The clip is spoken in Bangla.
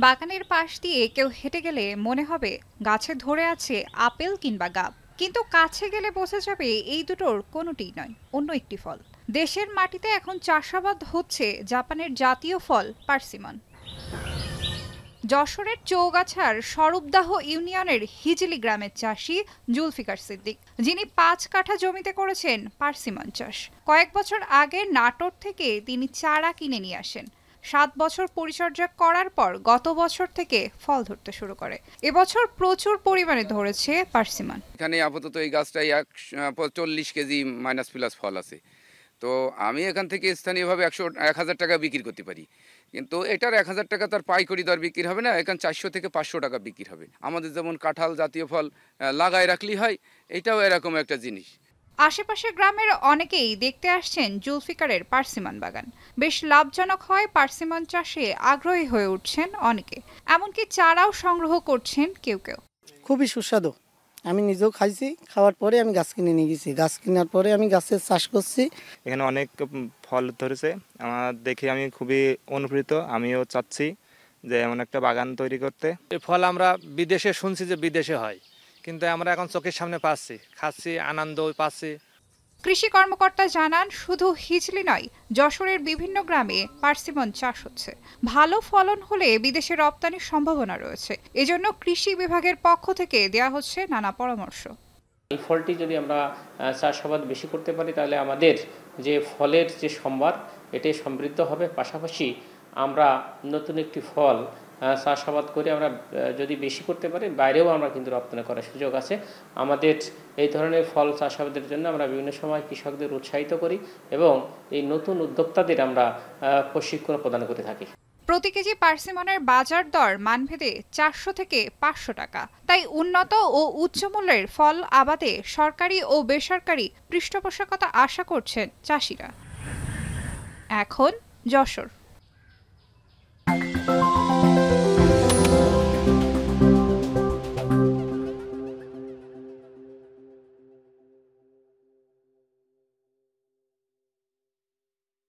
বাগানের পাশ দিয়ে কেউ হেঁটে গেলে মনে হবে গাছে ধরে আছে আপেল কিংবা গাব, কিন্তু কাছে গেলে বোঝা যাবে এই দুটোর কোনোটিই নয়, অন্য একটি ফল। দেশের মাটিতে এখন চাষাবাদ হচ্ছে জাপানের জাতীয় ফল পার্সিমন। যশোরের চৌগাছার স্বরূপদাহ ইউনিয়নের হিজলি গ্রামের চাষি জুলফিকার সিদ্দিক, যিনি ৫ কাঠা জমিতে করেছেন পার্সিমন চাষ। কয়েক বছর আগে নাটোর থেকে তিনি চারা কিনে নিয়ে আসেন। ৭ বছর পরিচর্যা করার পর গত বছর থেকে ফল ধরতে শুরু করে। এবছর প্রচুর পরিমাণে ধরেছে পার্সিমন। এখানে আপাতত এই গাছটাই ১৪০ কেজি মাইনাস প্লাস ফল আছে। তো আমি এখান থেকে স্থানীয়ভাবে ১০০-১,০০০ টাকা বিক্রি করতে পারি, কিন্তু এটার ১,০০০ টাকা তার পাইকারি দর বিক্রি হবে না, এখানে ৪০০ থেকে ৫০০ টাকা বিক্রি হবে। আমাদের যেমন কাঁঠাল জাতীয় ফল লাগায় রাখলেই হয়, এটাও এরকম একটা জিনিস। আশেপাশের গ্রামের অনেকেই দেখতে আসছেন জুলফিকারের পার্সিমন বাগান। বেশ লাভজনক হয় পার্সিমন চাষে আগ্রহী হয়ে উঠছেন অনেকে, এমনকি চারাও সংগ্রহ করছেন কেউ কেউ। খুবই সুস্বাদু, আমি নিজেও খাইছি, খাওয়ার পরে আমি গাছ কিনে নিয়ে গেছি, গাছ কেনার পরে আমি গাছের চাষ করছি। এখানে অনেক ফল ধরেছে, আমার দেখে আমি খুবই অনুপ্রাণিত। আমিও চাচ্ছি যে এমন একটা বাগান তৈরি করতে। এই ফল আমরা বিদেশে শুনছি যে বিদেশে হয়, কিন্তু আমরা এখন চোখের সামনে পাচ্ছি, খাচ্ছি, আনন্দ পাচ্ছি। কৃষি কর্মকর্তা জানান, শুধু হিজলি নয়, যশোরের বিভিন্ন গ্রামে পার্সিমন চাষ হচ্ছে। ভালো ফলন হলে বিদেশে রপ্তানির সম্ভাবনা রয়েছে। এজন্য কৃষি বিভাগের পক্ষ থেকে দেয়া হচ্ছে নানা পরামর্শ। এই ফলটি যদি আমরা চাষাবাদ বেশি করতে পারি, তাহলে আমাদের যে ফলের যে সম্ভার এটি সমৃদ্ধ হবে। পাশাপাশি আমরা নতুন একটি ফল চাষাবাদ করে আমরা যদি বেশি করতে পারি, বাইরেও আমরা কিন্তু রপ্তানি করার সুযোগ আছে। আমাদের এই ধরনের ফল চাষাবাদের জন্য আমরা বিভিন্ন সময় কৃষকদের উৎসাহিত করি এবং এই নতুন উদ্যোক্তাদের আমরা প্রশিক্ষণ প্রদান করে থাকি। প্রতি কেজি পার্সিমনের বাজার দর মানভেদে ৪০০ থেকে ৫০০ টাকা। তাই উন্নত ও উচ্চ মূল্যের ফল আবাদে সরকারি ও বেসরকারি পৃষ্ঠপোষকতা আশা করছেন চাষিরা। এখন যশোর।